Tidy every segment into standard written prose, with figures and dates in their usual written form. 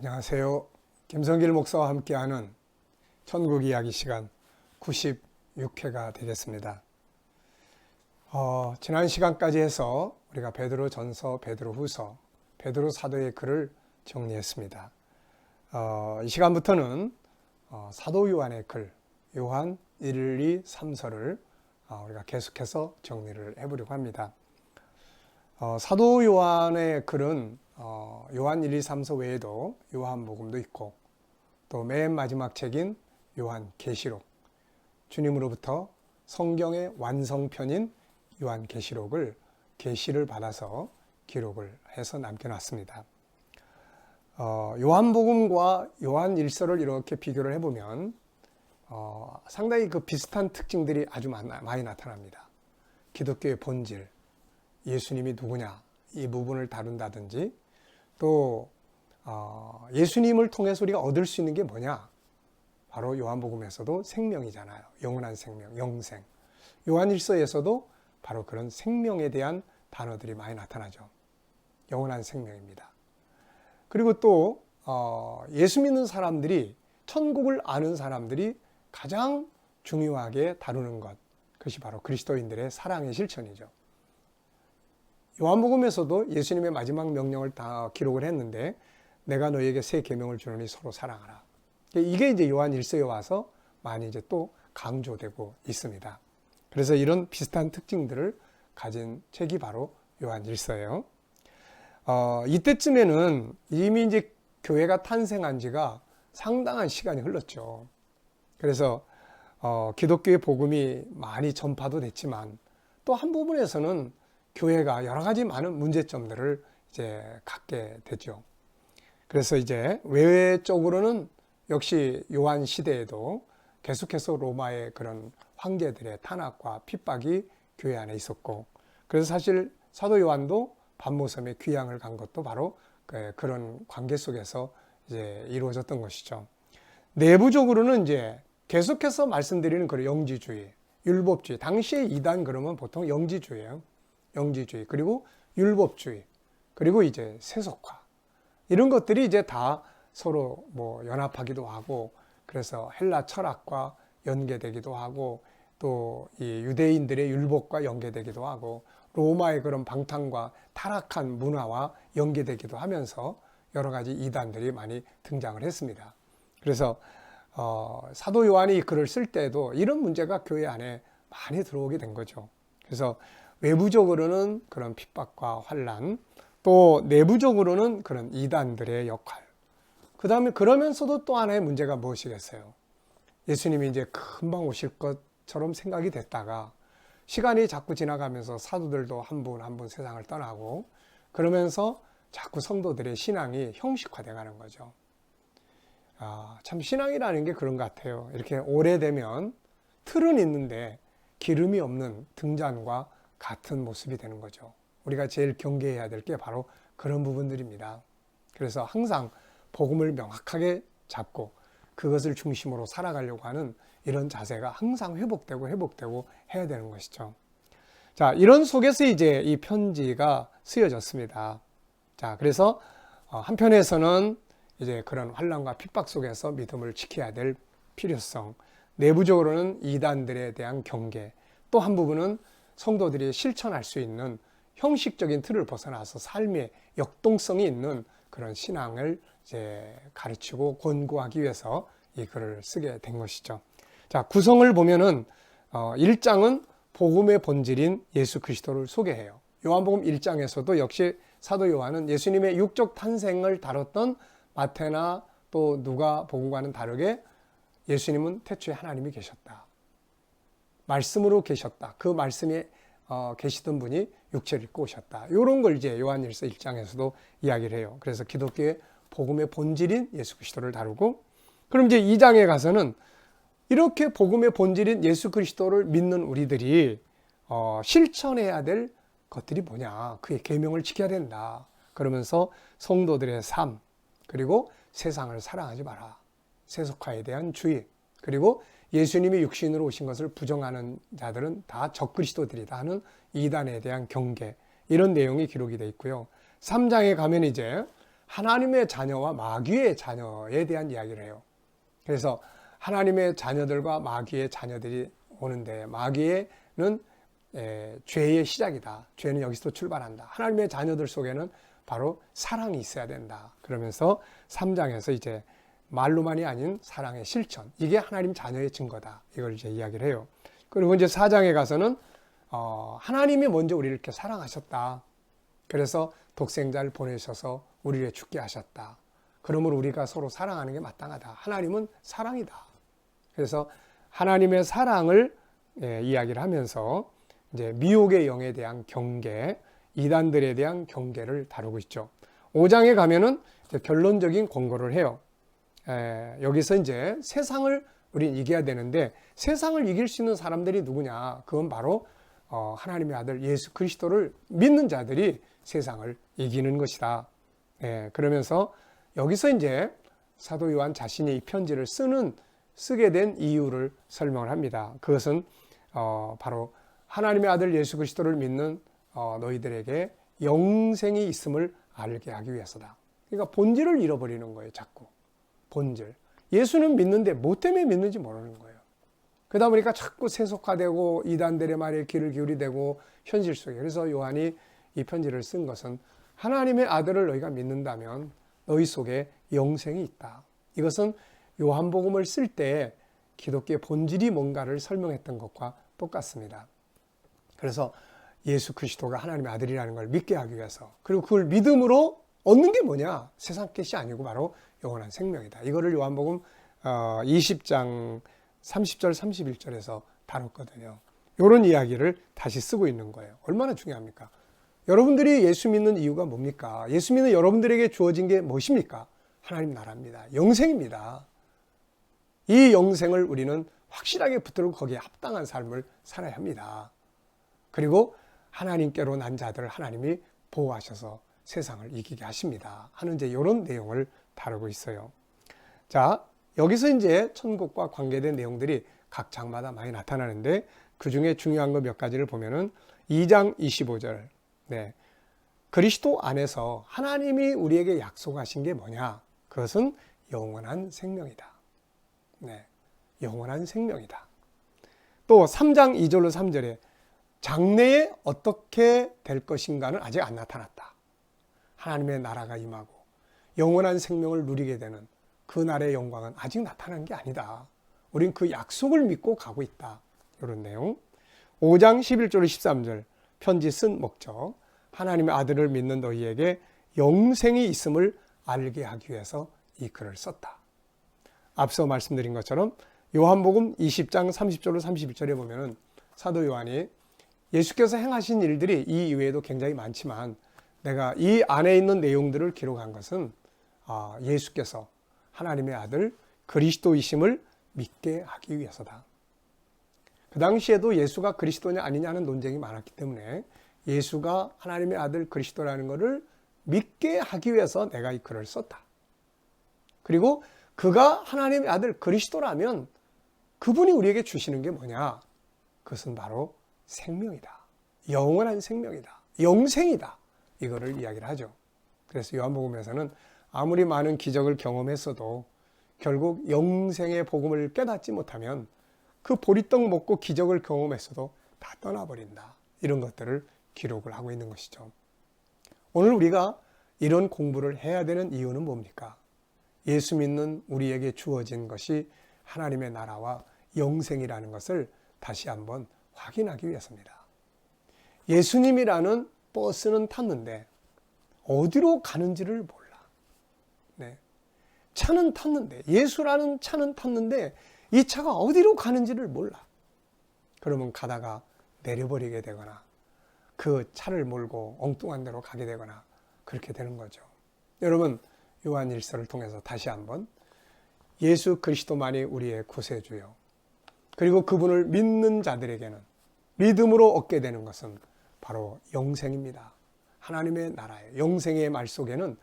안녕하세요. 김성길 목사와 함께하는 천국 이야기 시간 96회가 되겠습니다. 지난 시간까지 해서 우리가 베드로 전서, 베드로 후서, 베드로 사도의 글을 정리했습니다. 이 시간부터는 사도 요한의 글, 요한 1, 2, 3서를 우리가 계속해서 정리를 해보려고 합니다. 사도 요한의 글은 요한 1, 2, 3서 외에도 요한복음도 있고 또 맨 마지막 책인 요한계시록, 주님으로부터 성경의 완성편인 요한계시록을 계시를 받아서 기록을 해서 남겨놨습니다. 요한복음과 요한 1서를 이렇게 비교를 해보면 상당히 그 비슷한 특징들이 아주 많이 나타납니다. 기독교의 본질, 예수님이 누구냐 이 부분을 다룬다든지 또 예수님을 통해서 우리가 얻을 수 있는 게 뭐냐, 바로 요한복음에서도 생명이잖아요. 영원한 생명, 영생. 요한 1서에서도 바로 그런 생명에 대한 단어들이 많이 나타나죠. 영원한 생명입니다. 그리고 또 예수 믿는 사람들이, 천국을 아는 사람들이 가장 중요하게 다루는 것, 그것이 바로 그리스도인들의 사랑의 실천이죠. 요한복음에서도 예수님의 마지막 명령을 다 기록을 했는데, 내가 너희에게 새 계명을 주노니 서로 사랑하라. 이게 이제 요한 1서에 와서 많이 이제 또 강조되고 있습니다. 그래서 이런 비슷한 특징들을 가진 책이 바로 요한 1서예요. 이때쯤에는 이미 이제 교회가 탄생한 지가 상당한 시간이 흘렀죠. 그래서 기독교의 복음이 많이 전파도 됐지만 또 한 부분에서는 교회가 여러 가지 많은 문제점들을 이제 갖게 되죠. 그래서 이제 외적으로는 역시 요한 시대에도 계속해서 로마의 그런 황제들의 탄압과 핍박이 교회 안에 있었고, 그래서 사실 사도 요한도 반모섬에 귀향을 간 것도 바로 그런 관계 속에서 이제 이루어졌던 것이죠. 내부적으로는 이제 계속해서 말씀드리는 그런 영지주의, 율법주의, 당시의 이단 그러면 보통 영지주의예요. 영지주의, 그리고 율법주의, 그리고 이제 세속화, 이런 것들이 이제 다 서로 뭐 연합하기도 하고, 그래서 헬라 철학과 연계되기도 하고, 또 이 유대인들의 율법과 연계되기도 하고, 로마의 그런 방탕과 타락한 문화와 연계되기도 하면서 여러 가지 이단들이 많이 등장을 했습니다. 그래서 사도 요한이 글을 쓸 때도 이런 문제가 교회 안에 많이 들어오게 된 거죠. 그래서 외부적으로는 그런 핍박과 환난, 또 내부적으로는 그런 이단들의 역할. 그 다음에 그러면서도 또 하나의 문제가 무엇이겠어요? 예수님이 이제 금방 오실 것처럼 생각이 됐다가 시간이 자꾸 지나가면서 사도들도 한 분 한 분 세상을 떠나고, 그러면서 자꾸 성도들의 신앙이 형식화돼 가는 거죠. 참 신앙이라는 게 그런 것 같아요. 이렇게 오래되면 틀은 있는데 기름이 없는 등잔과 같은 모습이 되는 거죠. 우리가 제일 경계해야 될 게 바로 그런 부분들입니다. 그래서 항상 복음을 명확하게 잡고 그것을 중심으로 살아가려고 하는 이런 자세가 항상 회복되고 해야 되는 것이죠. 자, 이런 속에서 이제 이 편지가 쓰여졌습니다. 자, 그래서 한편에서는 이제 그런 환난과 핍박 속에서 믿음을 지켜야 될 필요성, 내부적으로는 이단들에 대한 경계, 또 한 부분은 성도들이 실천할 수 있는 형식적인 틀을 벗어나서 삶의 역동성이 있는 그런 신앙을 이제 가르치고 권고하기 위해서 이 글을 쓰게 된 것이죠. 자, 구성을 보면은 1장은 복음의 본질인 예수 그리스도를 소개해요. 요한복음 1장에서도 역시 사도 요한은 예수님의 육적 탄생을 다뤘던 마태나 또 누가복음과는 다르게 예수님은 태초에 하나님이 계셨다, 말씀으로 계셨다, 그 말씀에 계시던 분이 육체를 입고 오셨다, 이런 걸 이제 요한 1장에서도 이야기를 해요. 그래서 기독교의 복음의 본질인 예수 그리스도를 다루고, 그럼 이제 2장에 가서는 이렇게 복음의 본질인 예수 그리스도를 믿는 우리들이 실천해야 될 것들이 뭐냐, 그의 계명을 지켜야 된다, 그러면서 성도들의 삶, 그리고 세상을 사랑하지 마라, 세속화에 대한 주의, 그리고 예수님이 육신으로 오신 것을 부정하는 자들은 다 적그리스도들이다 하는 이단에 대한 경계, 이런 내용이 기록이 되어 있고요. 3장에 가면 이제 하나님의 자녀와 마귀의 자녀에 대한 이야기를 해요. 그래서 하나님의 자녀들과 마귀의 자녀들이 오는데 마귀는 죄의 시작이다. 죄는 여기서 출발한다. 하나님의 자녀들 속에는 바로 사랑이 있어야 된다. 그러면서 3장에서 이제 말로만이 아닌 사랑의 실천. 이게 하나님 자녀의 증거다. 이걸 이제 이야기를 해요. 그리고 이제 4장에 가서는 하나님이 먼저 우리를 이렇게 사랑하셨다. 그래서 독생자를 보내셔서 우리를 죽게 하셨다. 그러므로 우리가 서로 사랑하는 게 마땅하다. 하나님은 사랑이다. 그래서 하나님의 사랑을 이야기를 하면서 이제 미혹의 영에 대한 경계, 이단들에 대한 경계를 다루고 있죠. 5장에 가면은 이제 결론적인 권고를 해요. 여기서 이제 세상을 우리는 이겨야 되는데 세상을 이길 수 있는 사람들이 누구냐? 그건 바로 하나님의 아들 예수 그리스도를 믿는 자들이 세상을 이기는 것이다. 그러면서 여기서 이제 사도 요한 자신이 이 편지를 쓰게 된 이유를 설명을 합니다. 그것은 바로 하나님의 아들 예수 그리스도를 믿는 너희들에게 영생이 있음을 알게 하기 위해서다. 그러니까 본질을 잃어버리는 거예요. 자꾸 본질. 예수는 믿는데 뭐 때문에 믿는지 모르는 거예요. 그러다 보니까 자꾸 세속화되고 이단들의 말에 귀를 기울이되고 현실 속에. 그래서 요한이 이 편지를 쓴 것은 하나님의 아들을 너희가 믿는다면 너희 속에 영생이 있다. 이것은 요한복음을 쓸 때 기독교의 본질이 뭔가를 설명했던 것과 똑같습니다. 그래서 예수 그리스도가 하나님의 아들이라는 걸 믿게 하기 위해서, 그리고 그걸 믿음으로 얻는 게 뭐냐? 세상 것이 아니고 바로 영원한 생명이다. 이거를 요한복음 20장 30절 31절에서 다뤘거든요. 이런 이야기를 다시 쓰고 있는 거예요. 얼마나 중요합니까? 여러분들이 예수 믿는 이유가 뭡니까? 예수 믿는 여러분들에게 주어진 게 무엇입니까? 하나님 나라입니다. 영생입니다. 이 영생을 우리는 확실하게 붙들고 거기에 합당한 삶을 살아야 합니다. 그리고 하나님께로 난 자들을 하나님이 보호하셔서 세상을 이기게 하십니다. 하는 이제 이런 내용을 다루고 있어요. 자, 여기서 이제 천국과 관계된 내용들이 각 장마다 많이 나타나는데 그 중에 중요한 거 몇 가지를 보면은 2장 25절. 네. 그리스도 안에서 하나님이 우리에게 약속하신 게 뭐냐? 그것은 영원한 생명이다. 네. 영원한 생명이다. 또 3장 2절로 3절에 장래에 어떻게 될 것인가는 아직 안 나타났다. 하나님의 나라가 임하고 영원한 생명을 누리게 되는 그날의 영광은 아직 나타난 게 아니다. 우린 그 약속을 믿고 가고 있다. 이런 내용. 5장 11절 13절 편지 쓴 목적. 하나님의 아들을 믿는 너희에게 영생이 있음을 알게 하기 위해서 이 글을 썼다. 앞서 말씀드린 것처럼 요한복음 20장 30절로 31절에 보면은 사도 요한이 예수께서 행하신 일들이 이 이외에도 굉장히 많지만 내가 이 안에 있는 내용들을 기록한 것은 예수께서 하나님의 아들 그리스도이심을 믿게 하기 위해서다. 그 당시에도 예수가 그리스도냐 아니냐는 논쟁이 많았기 때문에 예수가 하나님의 아들 그리스도라는 것을 믿게 하기 위해서 내가 이 글을 썼다. 그리고 그가 하나님의 아들 그리스도라면 그분이 우리에게 주시는 게 뭐냐? 그것은 바로 생명이다. 영원한 생명이다. 영생이다. 이거를 이야기를 하죠. 그래서 요한복음에서는 아무리 많은 기적을 경험했어도 결국 영생의 복음을 깨닫지 못하면 그 보리떡 먹고 기적을 경험했어도 다 떠나버린다. 이런 것들을 기록을 하고 있는 것이죠. 오늘 우리가 이런 공부를 해야 되는 이유는 뭡니까? 예수 믿는 우리에게 주어진 것이 하나님의 나라와 영생이라는 것을 다시 한번 확인하기 위해서입니다. 예수님이라는 버스는 탔는데 어디로 가는지를 몰라. 네. 차는 탔는데, 예수라는 차는 탔는데 이 차가 어디로 가는지를 몰라. 그러면 가다가 내려버리게 되거나 그 차를 몰고 엉뚱한 데로 가게 되거나 그렇게 되는 거죠. 여러분, 요한일서를 통해서 다시 한번 예수 그리스도만이 우리의 구세주요, 그리고 그분을 믿는 자들에게는 믿음으로 얻게 되는 것은 바로 영생입니다. 하나님의 나라예요. 영생의 말 속에는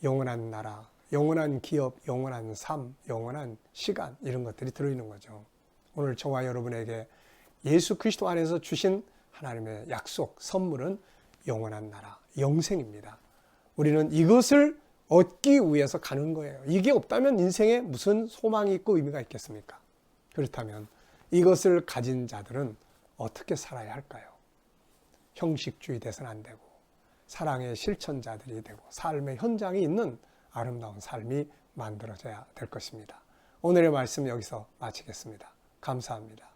영원한 나라, 영원한 기업, 영원한 삶, 영원한 시간, 이런 것들이 들어있는 거죠. 오늘 저와 여러분에게 예수 그리스도 안에서 주신 하나님의 약속, 선물은 영원한 나라, 영생입니다. 우리는 이것을 얻기 위해서 가는 거예요. 이게 없다면 인생에 무슨 소망이 있고 의미가 있겠습니까? 그렇다면 이것을 가진 자들은 어떻게 살아야 할까요? 형식주의 돼서는 안 되고 사랑의 실천자들이 되고 삶의 현장이 있는 아름다운 삶이 만들어져야 될 것입니다. 오늘의 말씀 여기서 마치겠습니다. 감사합니다.